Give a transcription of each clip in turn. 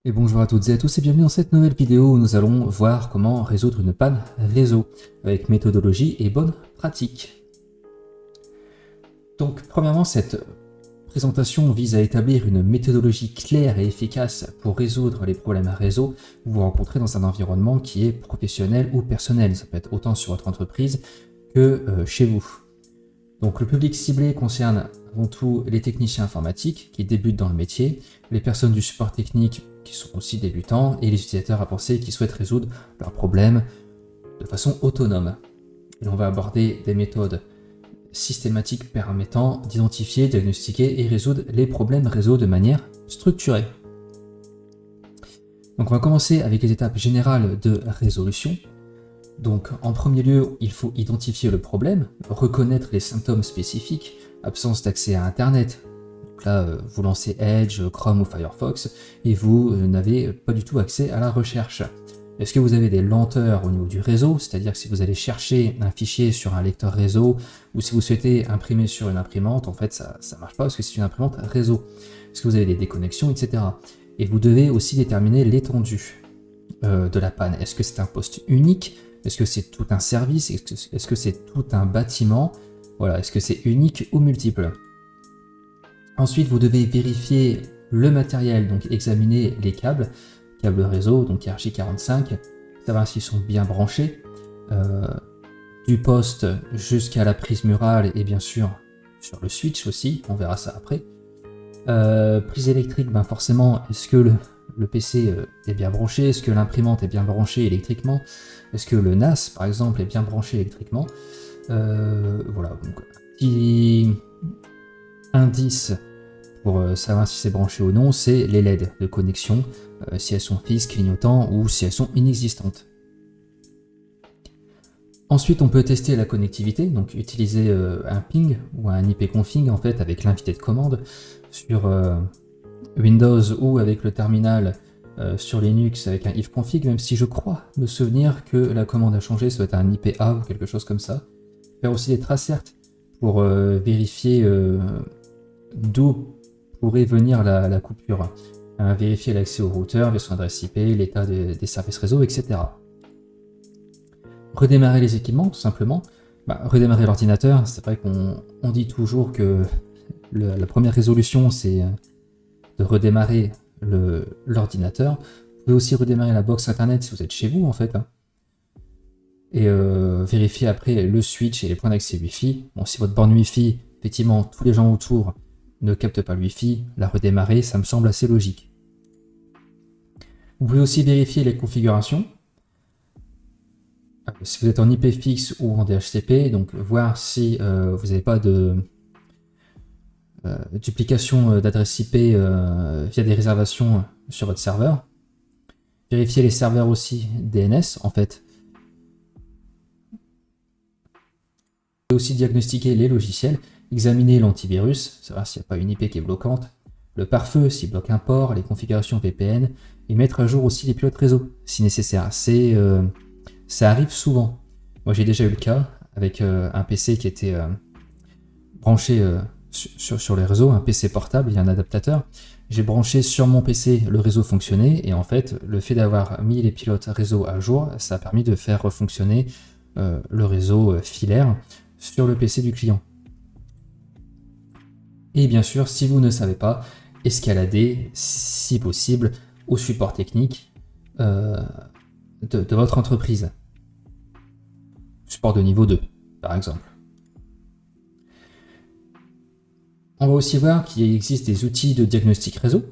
Et bonjour à toutes et à tous et bienvenue dans cette nouvelle vidéo où nous allons voir comment résoudre une panne réseau avec méthodologie et bonnes pratiques. Donc premièrement, cette présentation vise à établir une méthodologie claire et efficace pour résoudre les problèmes réseau que vous rencontrez dans un environnement qui est professionnel ou personnel. Ça peut être autant sur votre entreprise que chez vous. Donc le public ciblé concerne avant tout les techniciens informatiques qui débutent dans le métier, les personnes du support technique qui sont aussi débutants et les utilisateurs avancés qui souhaitent résoudre leurs problèmes de façon autonome. Et on va aborder des méthodes systématiques permettant d'identifier, diagnostiquer et résoudre les problèmes réseau de manière structurée. Donc on va commencer avec les étapes générales de résolution. Donc en premier lieu, il faut identifier le problème, reconnaître les symptômes spécifiques, absence d'accès à Internet. Donc là, vous lancez Edge, Chrome ou Firefox et vous n'avez pas du tout accès à la recherche. Est-ce que vous avez des lenteurs au niveau du réseau, c'est-à-dire que si vous allez chercher un fichier sur un lecteur réseau ou si vous souhaitez imprimer sur une imprimante, en fait ça ne marche pas parce que c'est une imprimante réseau. Est-ce que vous avez des déconnexions, etc. Et vous devez aussi déterminer l'étendue de la panne. Est-ce que c'est un poste unique? Est-ce que c'est tout un service? Est-ce que c'est tout un bâtiment? Voilà, est-ce que c'est unique ou multiple? Ensuite, vous devez vérifier le matériel, donc examiner les câbles réseau, donc RJ45, savoir s'ils sont bien branchés, du poste jusqu'à la prise murale et bien sûr sur le switch aussi, on verra ça après. Prise électrique, ben forcément, est-ce que le PC est bien branché? Est-ce que l'imprimante est bien branchée électriquement? Est-ce que le NAS, par exemple, est bien branché électriquement? Voilà, donc petit indice pour savoir si c'est branché ou non, c'est les LED de connexion, si elles sont fixes, clignotants ou si elles sont inexistantes. Ensuite, on peut tester la connectivité, donc utiliser un ping ou un ipconfig en fait avec l'invité de commande sur Windows ou avec le terminal sur Linux avec un ifconfig, même si je crois me souvenir que la commande a changé, ça doit être un IPA ou quelque chose comme ça. Faire aussi des tracert pour vérifier d'où pourrait venir la coupure. Vérifier l'accès au routeur, son adresse IP, l'état des services réseau, etc. Redémarrer les équipements, tout simplement. Redémarrer l'ordinateur, c'est vrai qu'on dit toujours que la première résolution, c'est de redémarrer l'ordinateur. Vous pouvez aussi redémarrer la box internet si vous êtes chez vous, en fait. Et vérifier après le switch et les points d'accès Wi-Fi. Bon, si votre borne Wi-Fi, effectivement, tous les gens autour ne captent pas le Wi-Fi, la redémarrer, ça me semble assez logique. Vous pouvez aussi vérifier les configurations. Si vous êtes en IP fixe ou en DHCP, donc voir si vous n'avez pas de duplication d'adresse IP via des réservations sur votre serveur. Vérifier les serveurs aussi DNS, en fait. Vous pouvez aussi diagnostiquer les logiciels, examiner l'antivirus, savoir s'il n'y a pas une IP qui est bloquante, le pare-feu s'il bloque un port, les configurations VPN, et mettre à jour aussi les pilotes réseau, si nécessaire. Ça arrive souvent. Moi j'ai déjà eu le cas avec un PC qui était branché sur les réseaux, un PC portable, il y a un adaptateur. J'ai branché sur mon PC, le réseau fonctionnait, et en fait, le fait d'avoir mis les pilotes réseau à jour, ça a permis de faire refonctionner le réseau filaire sur le PC du client. Et bien sûr, si vous ne savez pas, escalader, si possible, au support technique de votre entreprise. Support de niveau 2, par exemple. On va aussi voir qu'il existe des outils de diagnostic réseau.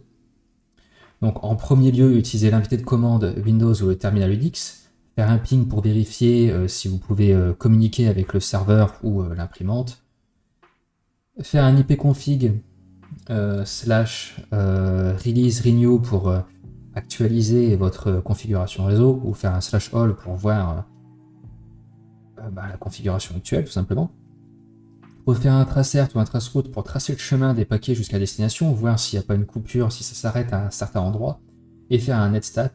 Donc en premier lieu, utiliser l'invité de commande Windows ou le terminal Unix, faire un ping pour vérifier si vous pouvez communiquer avec le serveur ou l'imprimante, faire un ipconfig slash release renew pour actualiser votre configuration réseau ou faire un slash all pour voir la configuration actuelle tout simplement. Vous pouvez faire un tracert ou un traceroute pour tracer le chemin des paquets jusqu'à destination, voir s'il n'y a pas une coupure, si ça s'arrête à un certain endroit, et faire un netstat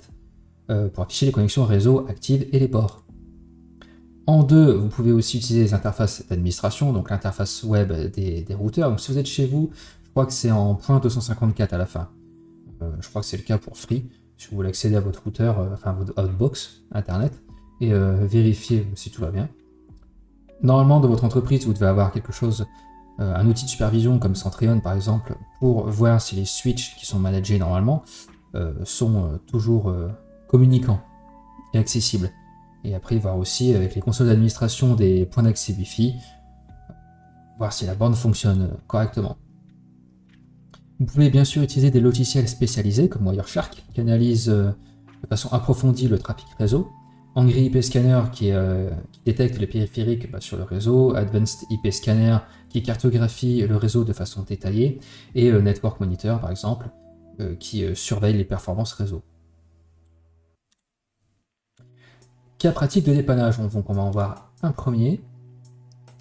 pour afficher les connexions réseau actives et les ports. En deux, vous pouvez aussi utiliser les interfaces d'administration, donc l'interface web des routeurs. Donc si vous êtes chez vous, je crois que c'est en .254 à la fin. Je crois que c'est le cas pour Free. si vous voulez accéder à votre routeur, enfin à votre box internet, et vérifier si tout va bien. Normalement, dans votre entreprise, vous devez avoir quelque chose, un outil de supervision comme Centrion par exemple, pour voir si les switches qui sont managés normalement sont toujours communicants et accessibles. Et après, voir aussi avec les consoles d'administration des points d'accès Wi-Fi, voir si la borne fonctionne correctement. Vous pouvez bien sûr utiliser des logiciels spécialisés comme Wireshark qui analysent de façon approfondie le trafic réseau, Angry IP Scanner qui détecte les périphériques sur le réseau, Advanced IP Scanner qui cartographie le réseau de façon détaillée, et Network Monitor par exemple qui surveille les performances réseau. Cas pratique de dépannage, donc on va en voir un premier.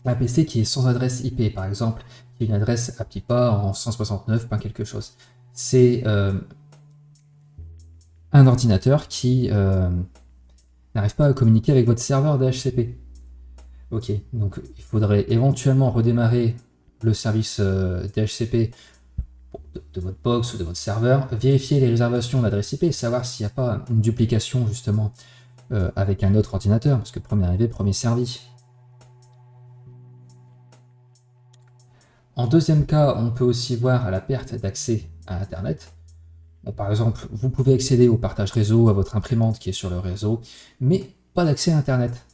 Un PC qui est sans adresse IP par exemple, qui est une adresse à petit pas en 169, quelque chose. C'est un ordinateur qui n'arrive pas à communiquer avec votre serveur DHCP. Ok, donc il faudrait éventuellement redémarrer le service DHCP de votre box ou de votre serveur, vérifier les réservations d'adresse IP et savoir s'il n'y a pas une duplication justement avec un autre ordinateur, parce que premier arrivé, premier servi. En deuxième cas, on peut aussi voir à la perte d'accès à Internet. Bon, par exemple, vous pouvez accéder au partage réseau, à votre imprimante qui est sur le réseau, mais pas d'accès à Internet.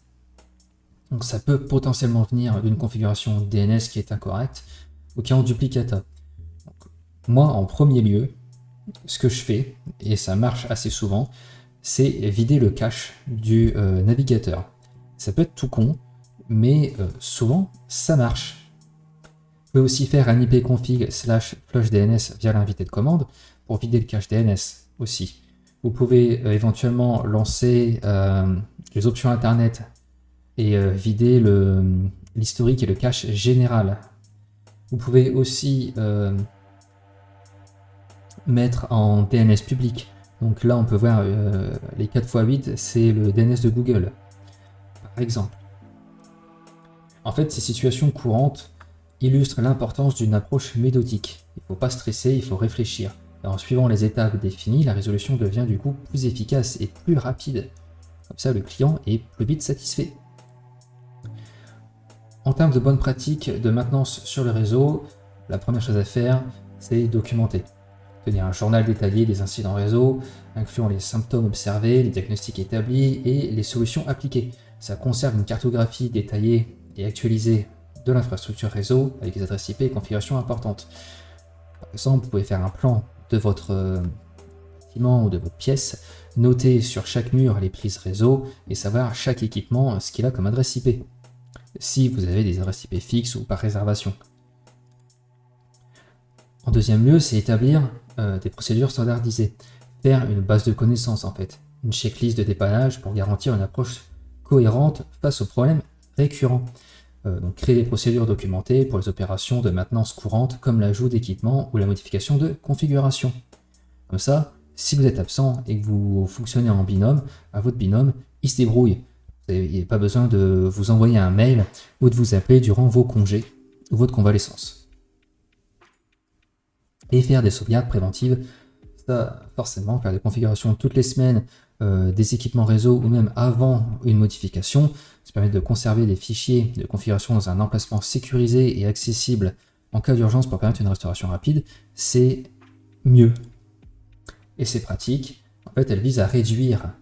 Donc ça peut potentiellement venir d'une configuration DNS qui est incorrecte ou qui est en duplicata. Donc, moi, en premier lieu, ce que je fais, et ça marche assez souvent, c'est vider le cache du navigateur. Ça peut être tout con, mais souvent, ça marche. Vous pouvez aussi faire un ipconfig/flushdns via l'invité de commande pour vider le cache DNS aussi. Vous pouvez éventuellement lancer les options Internet et vider l'historique et le cache général. Vous pouvez aussi mettre en DNS public. Donc là, on peut voir les 4x8, c'est le DNS de Google, par exemple. En fait, ces situations courantes illustrent l'importance d'une approche méthodique. Il ne faut pas stresser, il faut réfléchir. Et en suivant les étapes définies, la résolution devient du coup plus efficace et plus rapide. Comme ça, le client est plus vite satisfait. En termes de bonnes pratiques de maintenance sur le réseau, la première chose à faire, c'est documenter. Tenir un journal détaillé des incidents réseau, incluant les symptômes observés, les diagnostics établis et les solutions appliquées. Ça conserve une cartographie détaillée et actualisée de l'infrastructure réseau avec les adresses IP et configurations importantes. Par exemple, vous pouvez faire un plan de votre bâtiment ou de votre pièce, noter sur chaque mur les prises réseau et savoir chaque équipement ce qu'il a comme adresse IP, si vous avez des adresses IP fixes ou par réservation. En deuxième lieu, c'est établir des procédures standardisées, faire une base de connaissances en fait, une checklist de dépannage pour garantir une approche cohérente face aux problèmes récurrents. Donc créer des procédures documentées pour les opérations de maintenance courantes comme l'ajout d'équipements ou la modification de configuration. Comme ça, si vous êtes absent et que vous fonctionnez en binôme, votre binôme, il se débrouille. Vous n'avez pas besoin de vous envoyer un mail ou de vous appeler durant vos congés ou votre convalescence. Et faire des sauvegardes préventives, ça forcément, faire des configurations toutes les semaines, des équipements réseau ou même avant une modification, ça permet de conserver des fichiers de configuration dans un emplacement sécurisé et accessible en cas d'urgence pour permettre une restauration rapide, c'est mieux. Et ces pratiques, en fait, elles visent à réduire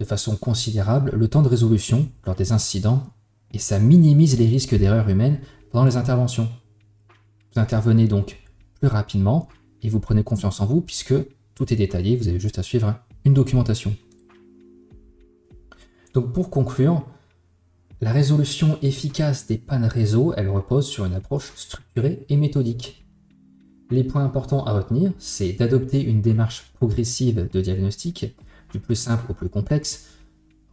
de façon considérable le temps de résolution lors des incidents et ça minimise les risques d'erreurs humaines pendant les interventions. Vous intervenez donc plus rapidement et vous prenez confiance en vous puisque tout est détaillé, vous avez juste à suivre une documentation. Donc pour conclure, la résolution efficace des pannes réseau, elle repose sur une approche structurée et méthodique. Les points importants à retenir, c'est d'adopter une démarche progressive de diagnostic, du plus simple au plus complexe,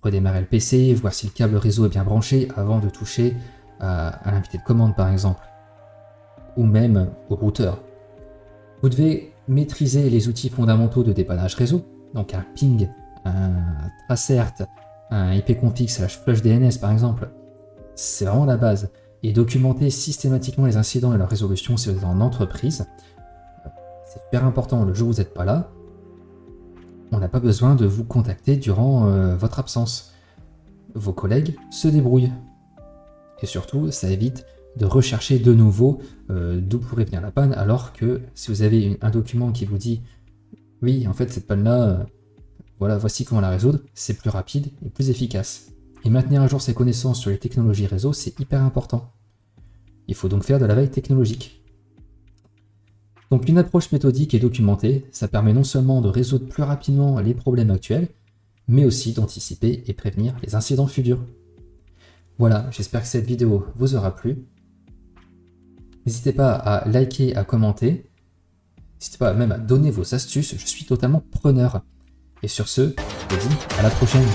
redémarrer le PC, voir si le câble réseau est bien branché avant de toucher à l'invité de commande par exemple, ou même au routeur. Vous devez maîtriser les outils fondamentaux de dépannage réseau, donc un ping, un tracert, un ipconfig/flushdns par exemple, c'est vraiment la base. Et documenter systématiquement les incidents et leur résolution si vous êtes en entreprise, c'est super important le jour où vous n'êtes pas là. on n'a pas besoin de vous contacter durant votre absence. Vos collègues se débrouillent. Et surtout, ça évite de rechercher de nouveau d'où pourrait venir la panne, alors que si vous avez un document qui vous dit « Oui, en fait, cette panne-là, voilà, voici comment la résoudre », c'est plus rapide et plus efficace. Et maintenir à jour ses connaissances sur les technologies réseau, c'est hyper important. Il faut donc faire de la veille technologique. Donc une approche méthodique et documentée, ça permet non seulement de résoudre plus rapidement les problèmes actuels, mais aussi d'anticiper et prévenir les incidents futurs. Voilà, j'espère que cette vidéo vous aura plu. N'hésitez pas à liker, à commenter. N'hésitez pas même à donner vos astuces, je suis totalement preneur. Et sur ce, je vous dis à la prochaine.